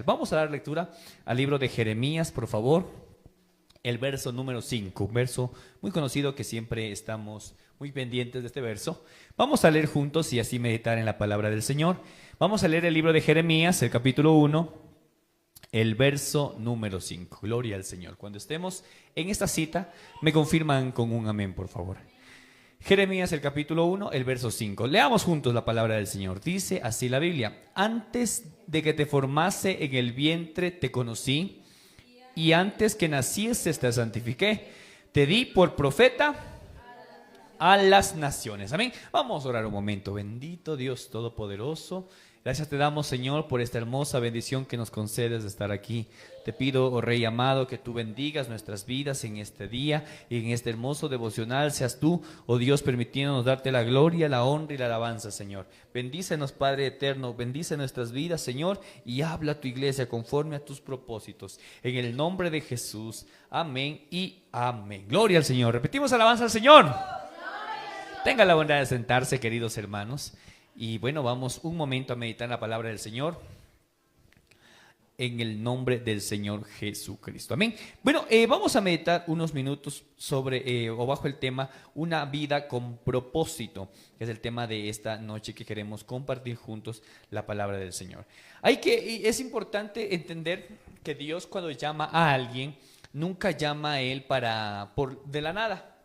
Vamos a dar lectura al libro de Jeremías, por favor, el verso número 5, un verso muy conocido que siempre estamos muy pendientes de este verso. Vamos a leer juntos y así meditar en la palabra del Señor. Vamos a leer el libro de Jeremías, el capítulo 1, el verso número 5. Gloria al Señor. Cuando estemos en esta cita, me confirman con un amén, por favor. Jeremías, el capítulo 1, el verso 5. Leamos juntos la palabra del Señor. Dice así la Biblia: antes de que te formase en el vientre te conocí, y antes que nacieses te santifiqué. Te di por profeta a las naciones. Amén. Vamos a orar un momento. Bendito Dios Todopoderoso, gracias te damos, Señor, por esta hermosa bendición que nos concedes de estar aquí. Te pido, oh Rey amado, que tú bendigas nuestras vidas en este día y en este hermoso devocional. Seas tú, oh Dios, permitiéndonos darte la gloria, la honra y la alabanza, Señor. Bendícenos, Padre eterno, bendice nuestras vidas, Señor, y habla a tu iglesia conforme a tus propósitos. En el nombre de Jesús, amén y amén. Gloria al Señor. Repetimos alabanza al Señor. Tenga la bondad de sentarse, queridos hermanos. Y bueno, vamos un momento a meditar en la palabra del Señor, en el nombre del Señor Jesucristo. Amén. Bueno, vamos a meditar unos minutos sobre o bajo el tema una vida con propósito, que es el tema de esta noche que queremos compartir juntos la palabra del Señor. Es importante entender que Dios, cuando llama a alguien, nunca llama a él de la nada.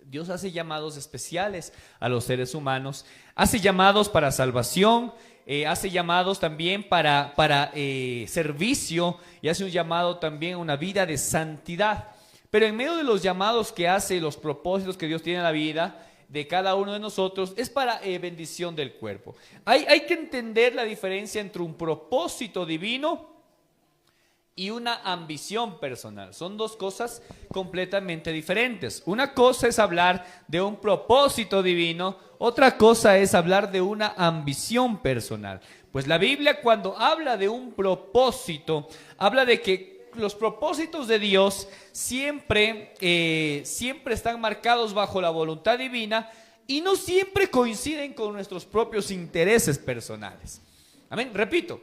Dios hace llamados especiales a los seres humanos, hace llamados para salvación, hace llamados también para servicio, y hace un llamado también a una vida de santidad. Pero en medio de los llamados que hace, los propósitos que Dios tiene en la vida de cada uno de nosotros, es para bendición del cuerpo. Hay que entender la diferencia entre un propósito divino y una ambición personal. Son dos cosas completamente diferentes. Una cosa es hablar de un propósito divino, otra cosa es hablar de una ambición personal. Pues la Biblia, cuando habla de un propósito, habla de que los propósitos de Dios siempre están marcados bajo la voluntad divina y no siempre coinciden con nuestros propios intereses personales. Amén. Repito.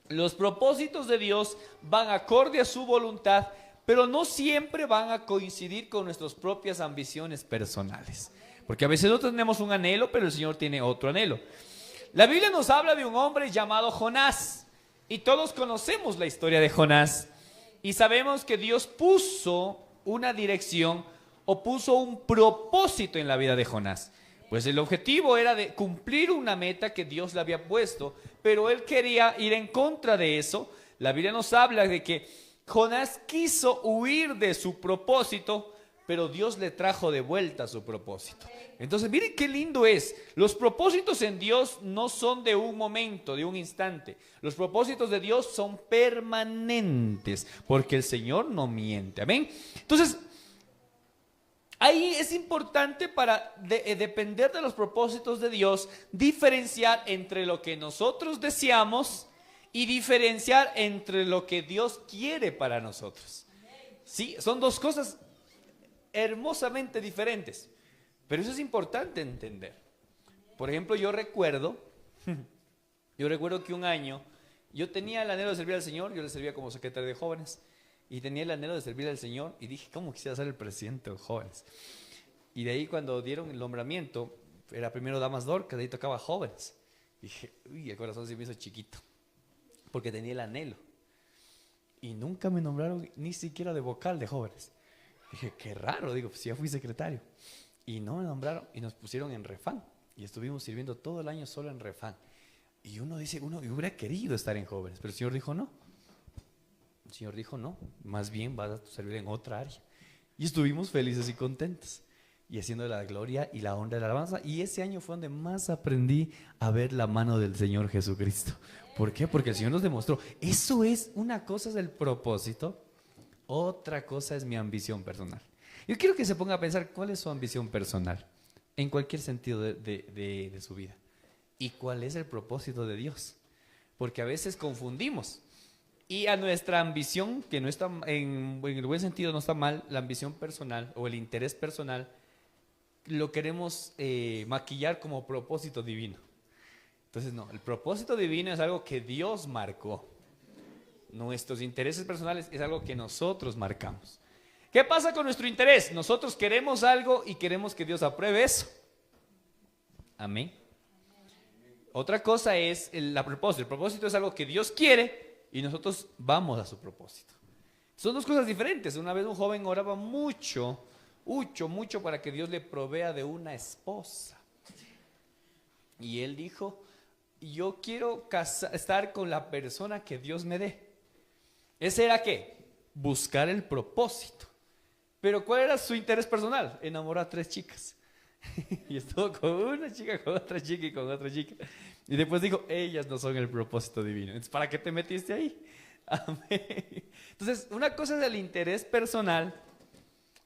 Los propósitos de Dios van acorde a su voluntad, pero no siempre van a coincidir con nuestras propias ambiciones personales. Porque a veces nosotros tenemos un anhelo, pero el Señor tiene otro anhelo. La Biblia nos habla de un hombre llamado Jonás, y todos conocemos la historia de Jonás, y sabemos que Dios puso una dirección o puso un propósito en la vida de Jonás. Pues el objetivo era de cumplir una meta que Dios le había puesto, pero él quería ir en contra de eso. La Biblia nos habla de que Jonás quiso huir de su propósito, pero Dios le trajo de vuelta su propósito. Entonces, miren qué lindo es. Los propósitos en Dios no son de un momento, de un instante. Los propósitos de Dios son permanentes, porque el Señor no miente. Amén. Entonces, ahí es importante para depender de los propósitos de Dios, diferenciar entre lo que nosotros deseamos y diferenciar entre lo que Dios quiere para nosotros. Sí, son dos cosas hermosamente diferentes, pero eso es importante entender. Por ejemplo, yo recuerdo que un año yo tenía el anhelo de servir al Señor. Yo le servía como secretario de jóvenes. Y tenía el anhelo de servir al Señor y dije, ¿cómo quisiera ser el presidente de los jóvenes? Y de ahí, cuando dieron el nombramiento, era primero Damas Dorcas, de ahí tocaba jóvenes. Y dije, uy, el corazón se me hizo chiquito, porque tenía el anhelo. Y nunca me nombraron ni siquiera de vocal de jóvenes. Dije, qué raro, digo, pues ya fui secretario. Y no me nombraron y nos pusieron en Refán. Y estuvimos sirviendo todo el año solo en Refán. Y uno dice, uno hubiera querido estar en jóvenes, pero el Señor dijo no. El Señor dijo no, más bien vas a servir en otra área. Y estuvimos felices y contentos, y haciendo la gloria y la honra de la alabanza. Y ese año fue donde más aprendí a ver la mano del Señor Jesucristo. ¿Por qué? Porque el Señor nos demostró. Eso es, una cosa es el propósito, otra cosa es mi ambición personal. Yo quiero que se ponga a pensar cuál es su ambición personal, en cualquier sentido de su vida, y cuál es el propósito de Dios. Porque a veces confundimos. Y a nuestra ambición, que no está en el buen sentido, no está mal, la ambición personal o el interés personal, lo queremos maquillar como propósito divino. Entonces no, el propósito divino es algo que Dios marcó. Nuestros intereses personales es algo que nosotros marcamos. ¿Qué pasa con nuestro interés? Nosotros queremos algo y queremos que Dios apruebe eso. Amén. Otra cosa es el propósito. El propósito es algo que Dios quiere y nosotros vamos a su propósito. Son dos cosas diferentes. Una vez un joven oraba mucho para que Dios le provea de una esposa. Y él dijo, yo quiero estar con la persona que Dios me dé. ¿Ese era qué? Buscar el propósito. Pero ¿cuál era su interés personal? Enamorar a 3 chicas. Y estuvo con una chica, con otra chica y con otra chica. Y después dijo, ellas no son el propósito divino. Entonces, ¿para qué te metiste ahí? Amén. Entonces, una cosa es el interés personal,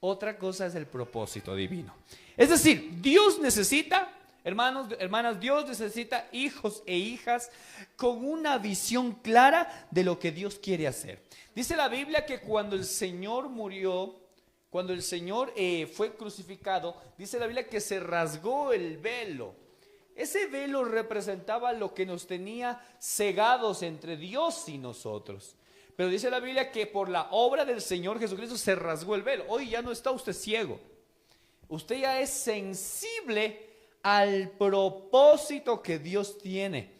otra cosa es el propósito divino. Es decir, Dios necesita, hermanos, hermanas, Dios necesita hijos e hijas con una visión clara de lo que Dios quiere hacer. Dice la Biblia que cuando el Señor murió, cuando el Señor fue crucificado, dice la Biblia que se rasgó el velo. Ese velo representaba lo que nos tenía cegados entre Dios y nosotros. Pero dice la Biblia que por la obra del Señor Jesucristo se rasgó el velo. Hoy ya no está usted ciego. Usted ya es sensible al propósito que Dios tiene.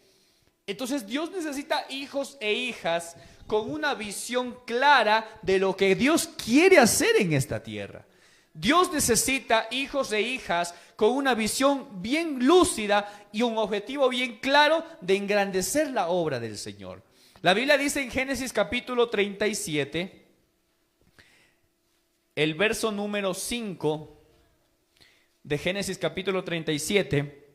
Entonces Dios necesita hijos e hijas con una visión clara de lo que Dios quiere hacer en esta tierra. Dios necesita hijos e hijas con una visión bien lúcida y un objetivo bien claro de engrandecer la obra del Señor. La Biblia dice en Génesis capítulo 37, el verso número 5 de Génesis capítulo 37,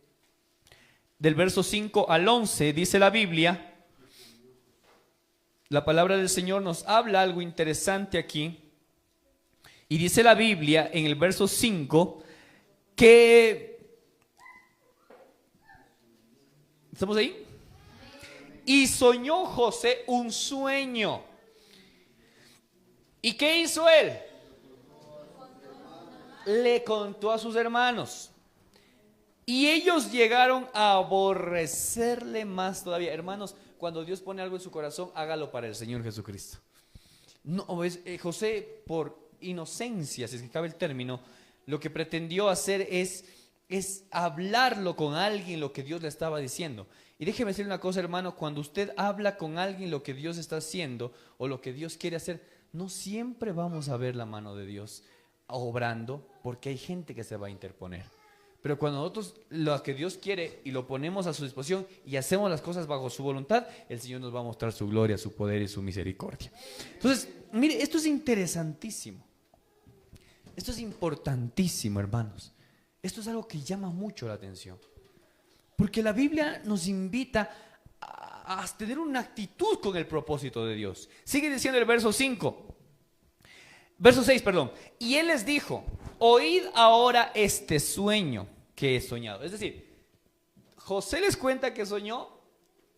del verso 5 al 11, dice la Biblia. La palabra del Señor nos habla algo interesante aquí. Y dice la Biblia en el verso 5 que... ¿Estamos ahí? Y soñó José un sueño. ¿Y qué hizo él? Le contó a sus hermanos. Y ellos llegaron a aborrecerle más todavía. Hermanos, cuando Dios pone algo en su corazón, hágalo para el Señor Jesucristo. No, José, por inocencia, si es que cabe el término, lo que pretendió hacer es hablarlo con alguien lo que Dios le estaba diciendo. Y déjeme decirle una cosa, hermano, cuando usted habla con alguien lo que Dios está haciendo o lo que Dios quiere hacer, no siempre vamos a ver la mano de Dios obrando, porque hay gente que se va a interponer. Pero cuando nosotros lo que Dios quiere y lo ponemos a su disposición y hacemos las cosas bajo su voluntad, el Señor nos va a mostrar su gloria, su poder y su misericordia. Entonces, mire, esto es interesantísimo. Esto es importantísimo, hermanos. Esto es algo que llama mucho la atención. Porque la Biblia nos invita a tener una actitud con el propósito de Dios. Sigue diciendo el verso 5. Verso 6, perdón. Y él les dijo, oíd ahora este sueño que he soñado. Es decir, José les cuenta que soñó,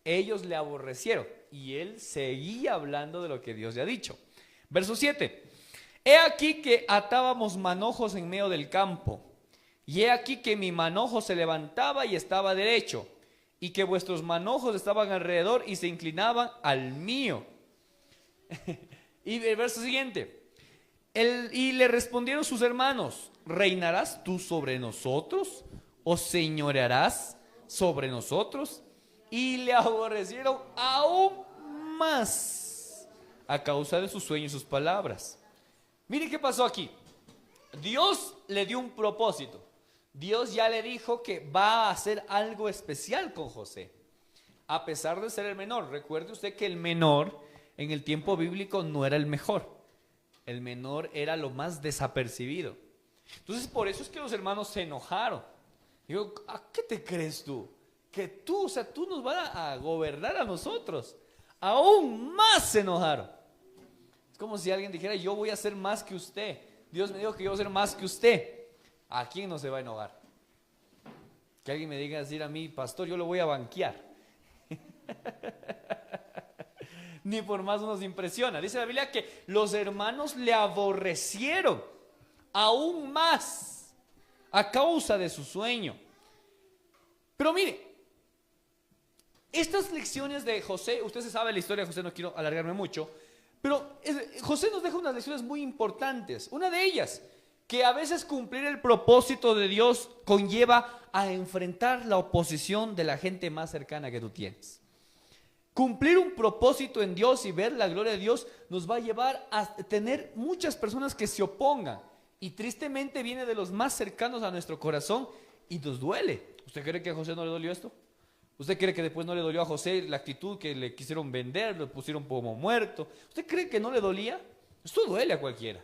ellos le aborrecieron y él seguía hablando de lo que Dios le ha dicho. Verso 7. He aquí que atábamos manojos en medio del campo, y he aquí que mi manojo se levantaba y estaba derecho, y que vuestros manojos estaban alrededor y se inclinaban al mío. Y el verso siguiente. Y le respondieron sus hermanos, ¿reinarás tú sobre nosotros? ¿O señorearás sobre nosotros? Y le aborrecieron aún más a causa de sus sueños y sus palabras. Miren qué pasó aquí. Dios le dio un propósito. Dios ya le dijo que va a hacer algo especial con José, a pesar de ser el menor. Recuerde usted que el menor en el tiempo bíblico no era el mejor. El menor era lo más desapercibido. Entonces por eso es que los hermanos se enojaron. Digo, ¿a qué te crees tú? Que tú, tú nos vas a gobernar a nosotros. Aún más se enojaron. Es como si alguien dijera, yo voy a hacer más que usted. Dios me dijo que yo voy a hacer más que usted. ¿A quién no se va a enojar? Que alguien me diga decir a mí, pastor, yo lo voy a banquear. Ni por más nos impresiona. Dice la Biblia que los hermanos le aborrecieron aún más a causa de su sueño. Pero mire, Estas lecciones de José, usted se sabe la historia de José, no quiero alargarme mucho, pero José nos deja unas lecciones muy importantes. Una de ellas, que a veces cumplir el propósito de Dios conlleva a enfrentar la oposición de la gente más cercana que tú tienes. Cumplir un propósito en Dios y ver la gloria de Dios nos va a llevar a tener muchas personas que se opongan. Y tristemente viene de los más cercanos a nuestro corazón y nos duele. ¿Usted cree que a José no le dolió esto? ¿Usted cree que después no le dolió a José la actitud que le quisieron vender, lo pusieron como muerto? ¿Usted cree que no le dolía? Esto duele a cualquiera.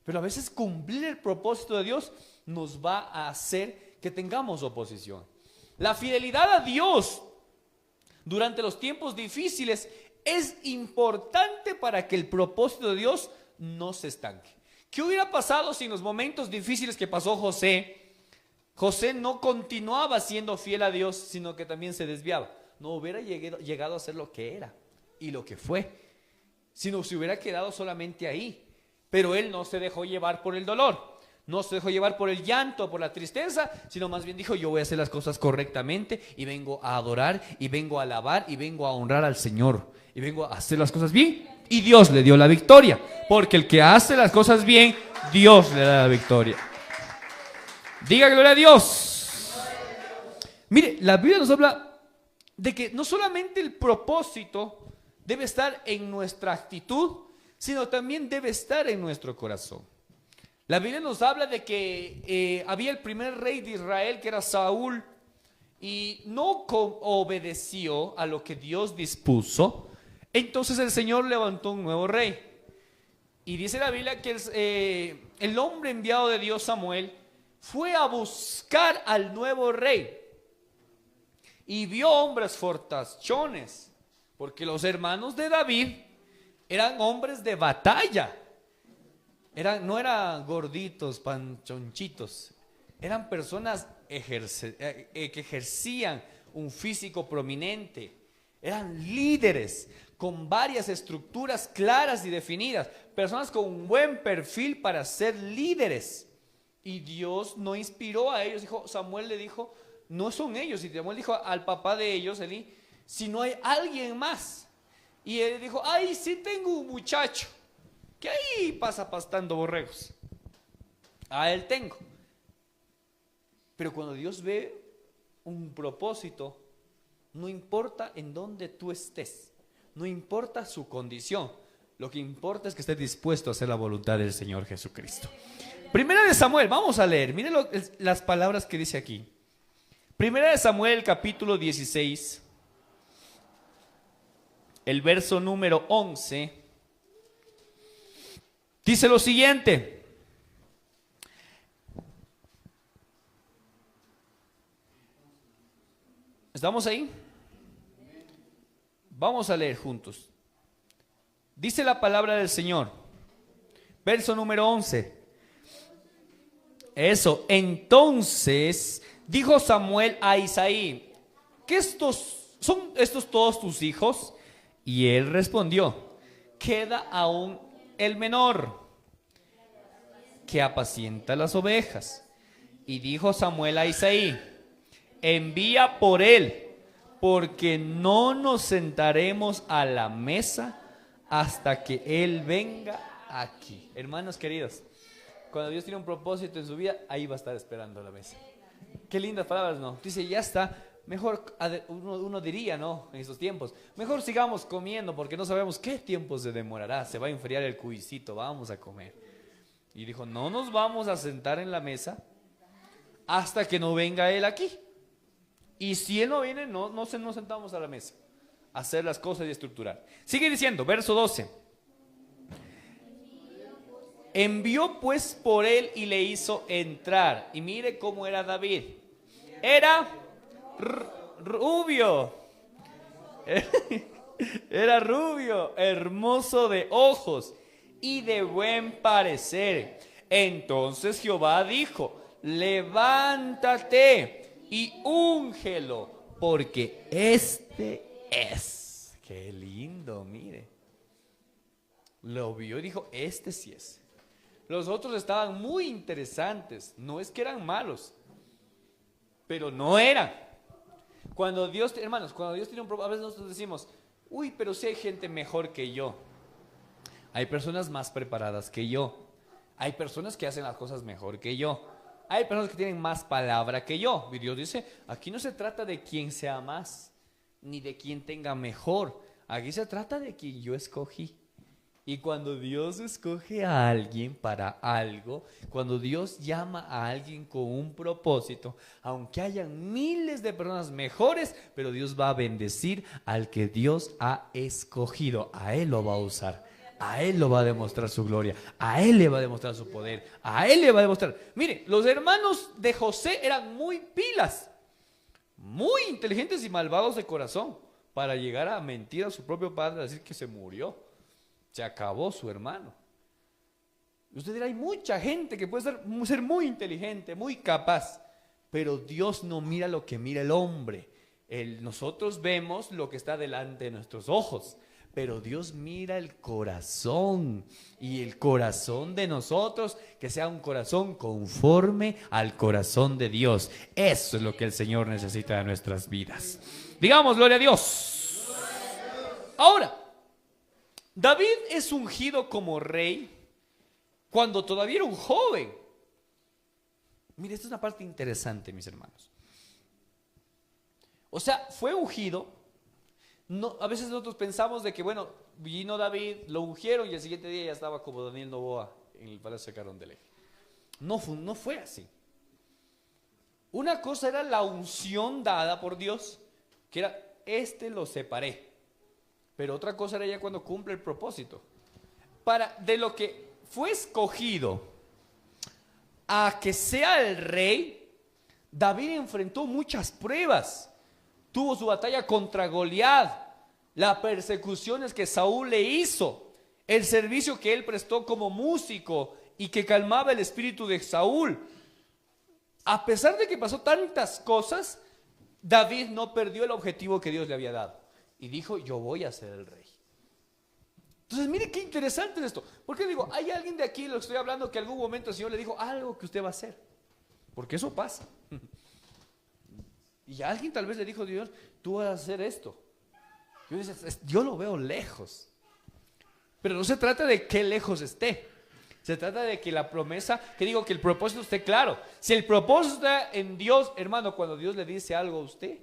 Pero a veces cumplir el propósito de Dios nos va a hacer que tengamos oposición. La fidelidad a Dios durante los tiempos difíciles es importante para que el propósito de Dios no se estanque. ¿Qué hubiera pasado si en los momentos difíciles que pasó José no continuaba siendo fiel a Dios, sino que también se desviaba? No hubiera llegado a ser lo que era y lo que fue, sino se hubiera quedado solamente ahí. Pero él no se dejó llevar por el dolor, no se dejó llevar por el llanto, por la tristeza, sino más bien dijo: yo voy a hacer las cosas correctamente y vengo a adorar y vengo a alabar y vengo a honrar al Señor y vengo a hacer las cosas bien. Y Dios le dio la victoria, porque el que hace las cosas bien, Dios le da la victoria. Diga gloria a Dios. Mire, la Biblia nos habla de que no solamente el propósito debe estar en nuestra actitud, sino también debe estar en nuestro corazón. La Biblia nos habla de que había el primer rey de Israel, que era Saúl, y no obedeció a lo que Dios dispuso. Entonces el Señor levantó un nuevo rey. Y dice la Biblia que el hombre enviado de Dios, Samuel, fue a buscar al nuevo rey y vio hombres fortachones, porque los hermanos de David eran hombres de batalla. No eran gorditos, panchonchitos. Eran personas que ejercían un físico prominente. Eran líderes con varias estructuras claras y definidas. Personas con un buen perfil para ser líderes. Y Dios no inspiró a ellos. Samuel le dijo: no son ellos. Y Samuel dijo al papá de ellos, Elí: si no hay alguien más. Y él dijo: ay, sí tengo un muchacho que ahí pasa pastando borregos. A él tengo. Pero cuando Dios ve un propósito, no importa en dónde tú estés, no importa su condición, lo que importa es que estés dispuesto a hacer la voluntad del Señor Jesucristo. Primera de Samuel, vamos a leer, miren las palabras que dice aquí. Primera de Samuel, capítulo 16, el verso número 11, dice lo siguiente: ¿estamos ahí? Vamos a leer juntos. Dice la palabra del Señor, verso número 11. Eso, entonces dijo Samuel a Isaí: ¿qué son estos todos tus hijos? Y él respondió: queda aún el menor, que apacienta las ovejas. Y dijo Samuel a Isaí: envía por él, porque no nos sentaremos a la mesa hasta que él venga aquí. Hermanos queridos, cuando Dios tiene un propósito en su vida, ahí va a estar esperando la mesa. Qué lindas palabras, ¿no? Dice: ya está. Mejor uno diría, ¿no? En estos tiempos, mejor sigamos comiendo, porque no sabemos qué tiempo se demorará. Se va a enfriar el cuisito, vamos a comer. Y dijo: no nos vamos a sentar en la mesa hasta que no venga él aquí. Y si él no viene, no nos sentamos a la mesa a hacer las cosas y estructurar. Sigue diciendo, verso 12. Envió pues por él y le hizo entrar. Y mire cómo era David. Era rubio. Era rubio, hermoso de ojos y de buen parecer. Entonces Jehová dijo: levántate y úngelo, porque este es. Qué lindo, mire. Lo vio y dijo: este sí es. Los otros estaban muy interesantes. No es que eran malos, pero no eran. Cuando Dios, hermanos, cuando Dios tiene un propósito, a veces nosotros decimos, uy, pero si hay gente mejor que yo. Hay personas más preparadas que yo. Hay personas que hacen las cosas mejor que yo. Hay personas que tienen más palabra que yo. Y Dios dice, aquí no se trata de quién sea más, ni de quién tenga mejor. Aquí se trata de quien yo escogí. Y cuando Dios escoge a alguien para algo, cuando Dios llama a alguien con un propósito, aunque hayan miles de personas mejores, pero Dios va a bendecir al que Dios ha escogido. A Él lo va a usar. A Él lo va a demostrar su gloria. A Él le va a demostrar su poder. A Él le va a demostrar. Mire, los hermanos de José eran muy pilas, muy inteligentes y malvados de corazón, para llegar a mentir a su propio padre, a decir que se murió. Se acabó su hermano. Usted dirá, hay mucha gente que puede ser muy inteligente, muy capaz, pero Dios no mira lo que mira el hombre. Nosotros vemos lo que está delante de nuestros ojos, pero Dios mira el corazón, y el corazón de nosotros, que sea un corazón conforme al corazón de Dios. Eso es lo que el Señor necesita de nuestras vidas. Digamos, gloria a Dios. Ahora, David es ungido como rey cuando todavía era un joven. Mire, esta es una parte interesante, mis hermanos. O sea, fue ungido. No, a veces nosotros pensamos de que, bueno, vino David, lo ungieron y el siguiente día ya estaba como Daniel Noboa en el palacio de Carondelet. No fue así. Una cosa era la unción dada por Dios, que era, lo separé. Pero otra cosa era ya cuando cumple el propósito. De lo que fue escogido a que sea el rey, David enfrentó muchas pruebas. Tuvo su batalla contra Goliat, las persecuciones que Saúl le hizo, el servicio que él prestó como músico y que calmaba el espíritu de Saúl. A pesar de que pasó tantas cosas, David no perdió el objetivo que Dios le había dado. Y dijo, yo voy a ser el rey. Entonces, mire qué interesante es esto. Porque digo, hay alguien de aquí, lo que estoy hablando, que en algún momento el Señor le dijo algo que usted va a hacer. Porque eso pasa. Y alguien tal vez le dijo, Dios, tú vas a hacer esto. Yo lo veo lejos. Pero no se trata de qué lejos esté. Se trata de que la promesa, que digo, que el propósito esté claro. Si el propósito está en Dios, hermano, cuando Dios le dice algo a usted,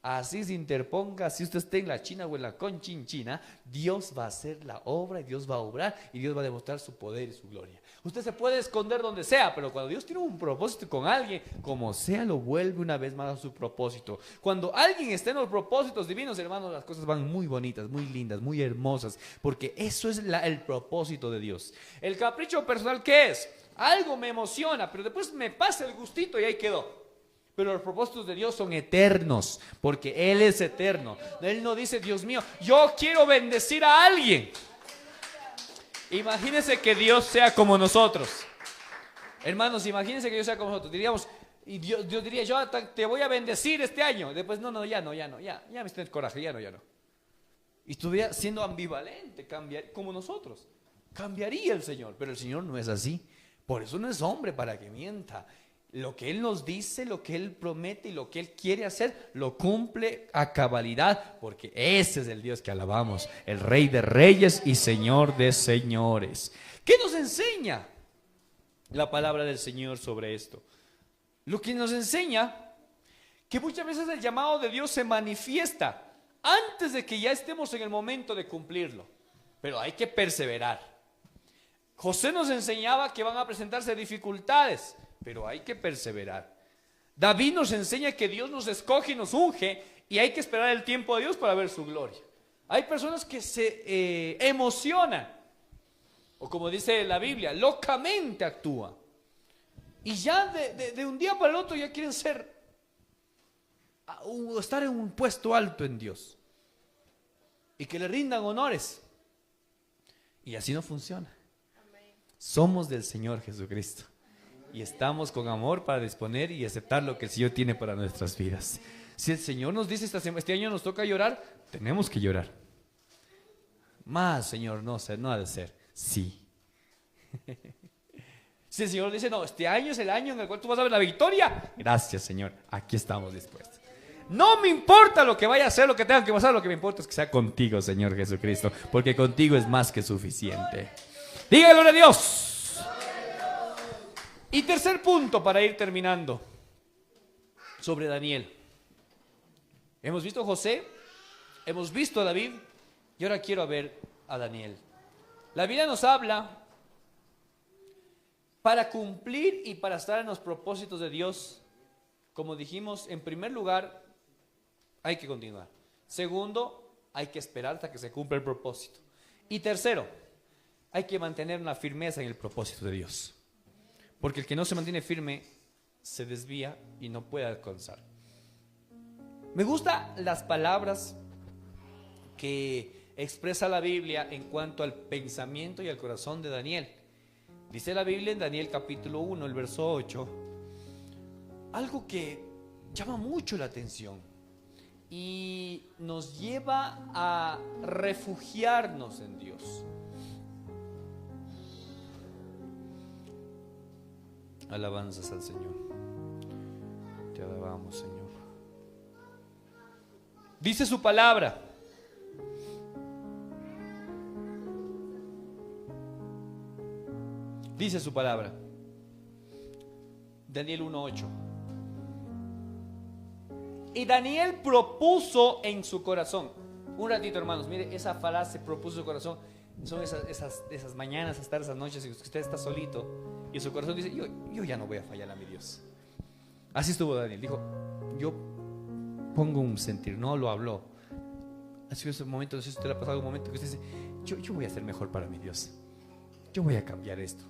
así se interponga, si usted esté en la China o en la Conchinchina, Dios va a hacer la obra y Dios va a obrar y Dios va a demostrar su poder y su gloria. Usted se puede esconder donde sea, pero cuando Dios tiene un propósito con alguien, como sea, lo vuelve una vez más a su propósito. Cuando alguien está en los propósitos divinos, hermanos, las cosas van muy bonitas, muy lindas, muy hermosas, porque eso es el propósito de Dios. El capricho personal, ¿qué es? Algo me emociona, pero después me pasa el gustito y ahí quedó. Pero los propósitos de Dios son eternos, porque Él es eterno. Él no dice, Dios mío, yo quiero bendecir a alguien. Imagínense que Dios sea como nosotros. Hermanos, imagínense que Dios sea como nosotros. Diríamos, y Dios diría, yo te voy a bendecir este año. Después, ya me estoy en coraje, ya no. Y estuviera siendo ambivalente, como nosotros. Cambiaría el Señor, pero el Señor no es así. Por eso no es hombre para que mienta. Lo que Él nos dice, lo que Él promete y lo que Él quiere hacer, lo cumple a cabalidad, porque ese es el Dios que alabamos, el Rey de Reyes y Señor de Señores. ¿Qué nos enseña la palabra del Señor sobre esto? Lo que nos enseña que muchas veces el llamado de Dios se manifiesta antes de que ya estemos en el momento de cumplirlo, pero hay que perseverar. José nos enseñaba que van a presentarse dificultades, pero hay que perseverar. David nos enseña que Dios nos escoge y nos unge y hay que esperar el tiempo de Dios para ver su gloria. Hay personas que se emocionan, o como dice la Biblia, locamente actúan. Y ya de un día para el otro ya quieren estar en un puesto alto en Dios. Y que le rindan honores. Y así no funciona. Somos del Señor Jesucristo. Y estamos con amor para disponer y aceptar lo que el Señor tiene para nuestras vidas. Si el Señor nos dice este año nos toca llorar, tenemos que llorar. Más, Señor, no ha de ser. Sí. Si el Señor dice, no, este año es el año en el cual tú vas a ver la victoria, gracias, Señor, aquí estamos dispuestos. no me importa lo que vaya a hacer, lo que tenga que pasar, lo que me importa es que sea contigo, Señor Jesucristo, porque contigo es más que suficiente. Dígalo a Dios. Y tercer punto para ir terminando, sobre Daniel. Hemos visto a José, hemos visto a David y ahora quiero ver a Daniel. La Biblia nos habla para cumplir y para estar en los propósitos de Dios. Como dijimos, en primer lugar, hay que continuar. Segundo, hay que esperar hasta que se cumpla el propósito. Y tercero, hay que mantener una firmeza en el propósito de Dios. Porque el que no se mantiene firme se desvía y no puede alcanzar. Me gustan las palabras que expresa la Biblia en cuanto al pensamiento y al corazón de Daniel. Dice la Biblia en Daniel capítulo 1, el verso 8, algo que llama mucho la atención y nos lleva a refugiarnos en Dios. Alabanzas al Señor. Te alabamos, Señor. Dice su palabra. Dice su palabra. Daniel 1:8. Y Daniel propuso en su corazón. Un ratito, hermanos, mire, esa frase, propuso en su corazón. Son esas mañanas, esas tardes, esas noches en que usted está solito y en su corazón dice, yo ya no voy a fallar a mi Dios. Así estuvo Daniel. Dijo, yo pongo un sentir, no lo habló. Ha sido ese momento, no sé si usted le ha pasado un momento que usted dice, yo voy a ser mejor para mi Dios. Yo voy a cambiar esto.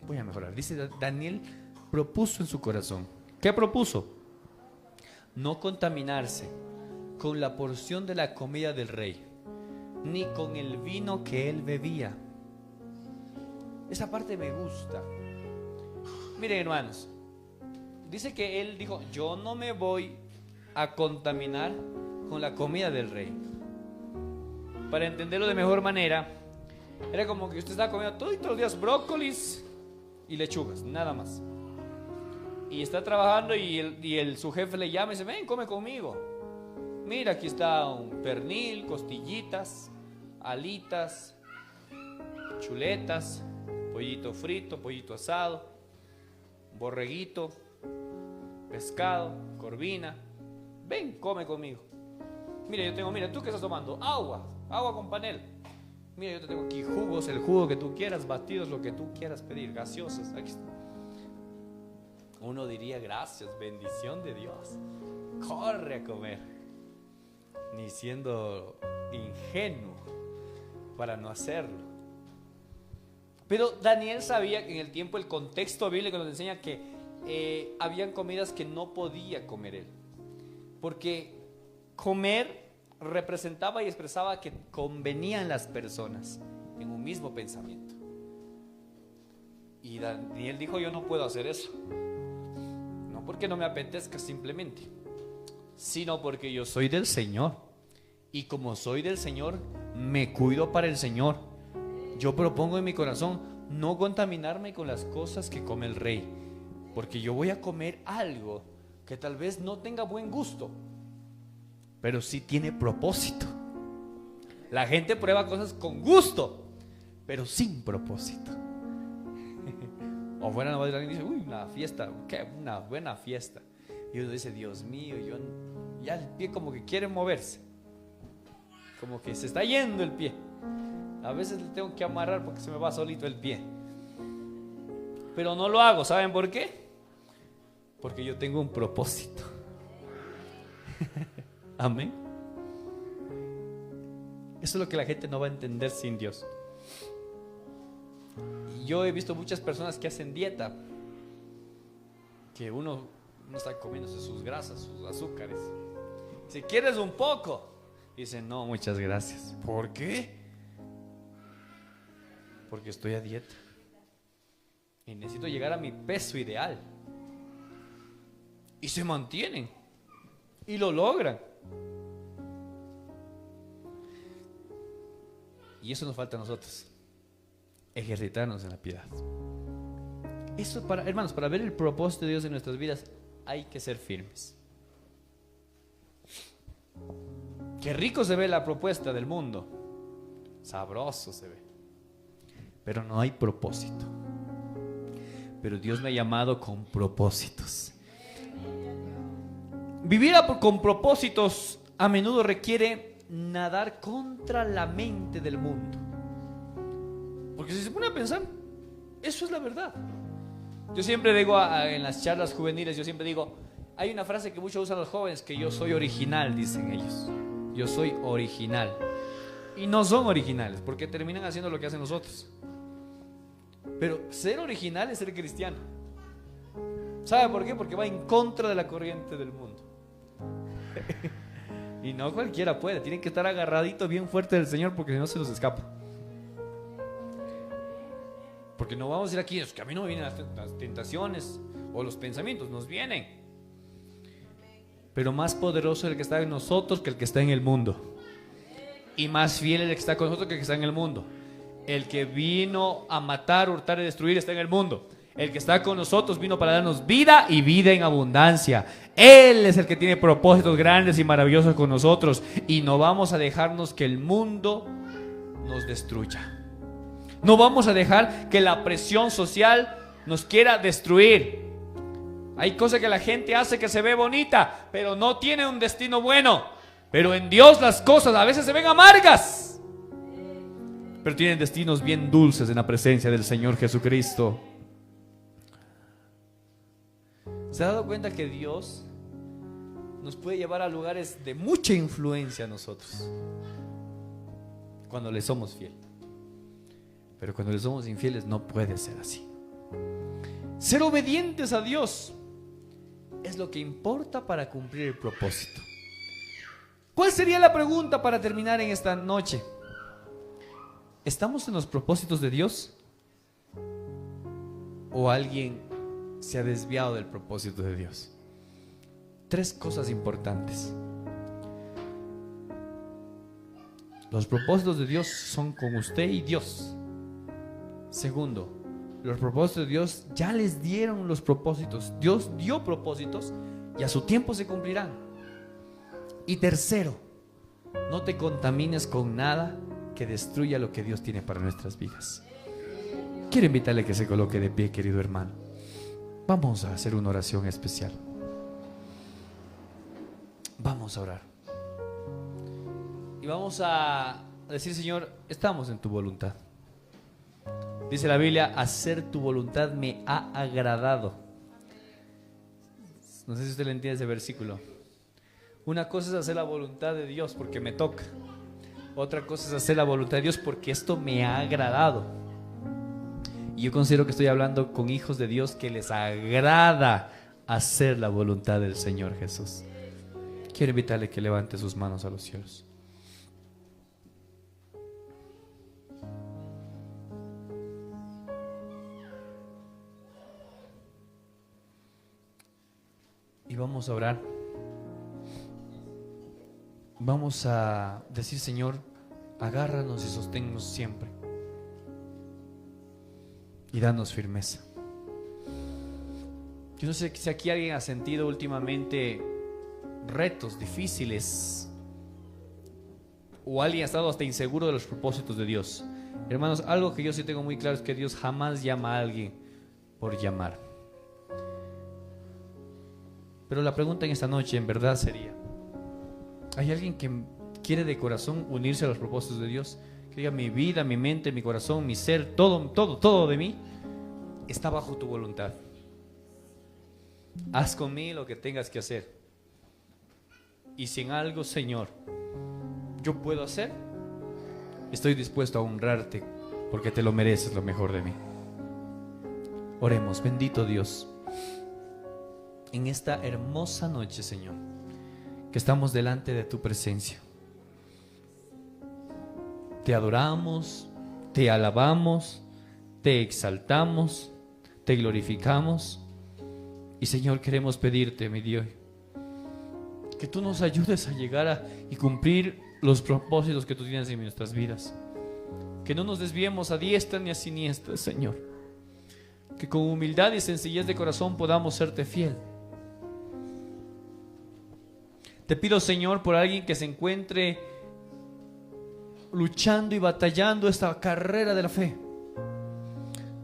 Voy a mejorar. Dice Daniel, propuso en su corazón. ¿Qué propuso? No contaminarse con la porción de la comida del rey, ni con el vino que él bebía. Esa parte me gusta. Miren, hermanos, dice que él dijo, yo no me voy a contaminar con la comida del rey. Para entenderlo de mejor manera, era como que usted estaba comiendo todos los días brócolis y lechugas, nada más. Y está trabajando y su jefe le llama y dice, ven, come conmigo. Mira, aquí está un pernil, costillitas, alitas, chuletas, pollito frito, pollito asado, borreguito, pescado, corvina. Ven, come conmigo. Mira, ¿tú qué estás tomando? Agua con panel. Mira, yo te tengo aquí jugos, el jugo que tú quieras, batidos, lo que tú quieras pedir, gaseosas. Aquí está. Uno diría, gracias, bendición de Dios. Corre a comer. Ni siendo ingenuo para no hacerlo. Pero Daniel sabía que en el tiempo, el contexto bíblico nos enseña que habían comidas que no podía comer él. Porque comer representaba y expresaba que convenían las personas en un mismo pensamiento. Y Daniel dijo, yo no puedo hacer eso. No porque no me apetezca simplemente, sino porque yo soy del Señor. Y como soy del Señor, me cuido para el Señor. Yo propongo en mi corazón no contaminarme con las cosas que come el rey, porque yo voy a comer algo que tal vez no tenga buen gusto, pero sí tiene propósito. La gente prueba cosas con gusto, pero sin propósito. O fuera nomás alguien dice, uy, una fiesta, qué una buena fiesta. Y uno dice, Dios mío, ya el pie como que quiere moverse, como que se está yendo el pie. A veces le tengo que amarrar porque se me va solito el pie. Pero no lo hago, ¿saben por qué? Porque yo tengo un propósito. Amén. Eso es lo que la gente no va a entender sin Dios. Y yo he visto muchas personas que hacen dieta, que uno está comiéndose sus grasas, sus azúcares. Si quieres un poco, dice, no, muchas gracias. ¿Por qué? Porque estoy a dieta y necesito llegar a mi peso ideal. Y se mantienen y lo logran. Y eso nos falta a nosotros, ejercitarnos en la piedad. Eso hermanos, para ver el propósito de Dios en nuestras vidas hay que ser firmes. Qué rico se ve la propuesta del mundo, sabroso se ve, pero no hay propósito. Pero Dios me ha llamado con propósitos. Vivir con propósitos a menudo requiere nadar contra la mente del mundo. Porque si se pone a pensar, eso es la verdad. Yo siempre digo en las charlas juveniles, yo siempre digo, hay una frase que muchos usan los jóvenes, que yo soy original, dicen ellos. Yo soy original. Y no son originales, porque terminan haciendo lo que hacen los otros. Pero ser original es ser cristiano. ¿Sabe por qué? Porque va en contra de la corriente del mundo. Y no cualquiera puede, tienen que estar agarraditos bien fuerte del Señor, porque si no se los escapa. Porque no vamos a ir aquí, es que a mí no me vienen las tentaciones o los pensamientos, nos vienen. Pero más poderoso es el que está en nosotros que el que está en el mundo. Y más fiel es el que está con nosotros que el que está en el mundo. El que vino a matar, hurtar y destruir está en el mundo. El que está con nosotros vino para darnos vida y vida en abundancia. Él es el que tiene propósitos grandes y maravillosos con nosotros. Y no vamos a dejarnos que el mundo nos destruya. No vamos a dejar que la presión social nos quiera destruir. Hay cosas que la gente hace que se ve bonita, pero no tiene un destino bueno. Pero en Dios las cosas a veces se ven amargas, pero tienen destinos bien dulces en la presencia del Señor Jesucristo. ¿Se ha dado cuenta que Dios nos puede llevar a lugares de mucha influencia a nosotros cuando le somos fieles? Pero cuando le somos infieles no puede ser así. Ser obedientes a Dios es lo que importa para cumplir el propósito. ¿Cuál sería la pregunta para terminar en esta noche? ¿Estamos en los propósitos de Dios? ¿O alguien se ha desviado del propósito de Dios? 3 cosas importantes. Los propósitos de Dios son con usted y Dios. Segundo, los propósitos de Dios ya les dieron los propósitos. Dios dio propósitos y a su tiempo se cumplirán. Y tercero, no te contamines con nada que destruya lo que Dios tiene para nuestras vidas. Quiero invitarle a que se coloque de pie, querido hermano. Vamos a hacer una oración especial. Vamos a orar. Y vamos a decir: Señor, estamos en tu voluntad. Dice la Biblia: hacer tu voluntad me ha agradado. No sé si usted le entiende ese versículo. Una cosa es hacer la voluntad de Dios porque me toca. Otra cosa es hacer la voluntad de Dios porque esto me ha agradado. Y yo considero que estoy hablando con hijos de Dios que les agrada hacer la voluntad del Señor Jesús. Quiero invitarle que levante sus manos a los cielos. Y vamos a orar. Vamos a decir: Señor, agárranos y sosténnos siempre. Y danos firmeza. Yo no sé si aquí alguien ha sentido últimamente retos difíciles, o alguien ha estado hasta inseguro de los propósitos de Dios. Hermanos, algo que yo sí tengo muy claro es que Dios jamás llama a alguien por llamar. Pero la pregunta en esta noche en verdad sería: ¿hay alguien que quiere de corazón unirse a los propósitos de Dios? Que diga: mi vida, mi mente, mi corazón, mi ser, todo de mí está bajo tu voluntad. Haz conmigo lo que tengas que hacer. Y si en algo, Señor, yo puedo hacer, estoy dispuesto a honrarte, porque te lo mereces, lo mejor de mí. Oremos. Bendito Dios, en esta hermosa noche, Señor, que estamos delante de tu presencia, te adoramos, te alabamos, te exaltamos, te glorificamos. Y Señor, queremos pedirte, mi Dios, que tú nos ayudes a llegar y cumplir los propósitos que tú tienes en nuestras vidas. Que no nos desviemos a diestra ni a siniestra, Señor. Que con humildad y sencillez de corazón podamos serte fiel. Te pido, Señor, por alguien que se encuentre luchando y batallando esta carrera de la fe.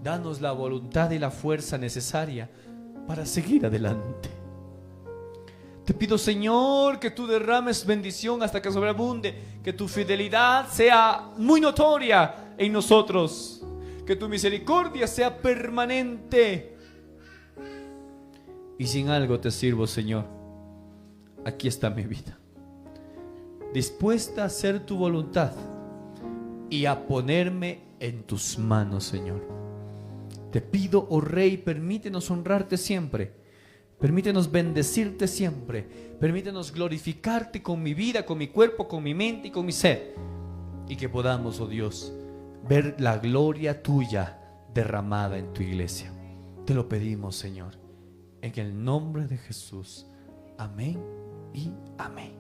Danos la voluntad y la fuerza necesaria para seguir adelante. Te pido, Señor, que tú derrames bendición hasta que sobreabunde, que tu fidelidad sea muy notoria en nosotros, que tu misericordia sea permanente. Y sin algo te sirvo, Señor. Aquí está mi vida, dispuesta a hacer tu voluntad y a ponerme en tus manos, Señor. Te pido, oh Rey, permítenos honrarte siempre, permítenos bendecirte siempre, permítenos glorificarte con mi vida, con mi cuerpo, con mi mente y con mi ser, y que podamos, oh Dios, ver la gloria tuya derramada en tu iglesia. Te lo pedimos, Señor, en el nombre de Jesús. Amén y amén.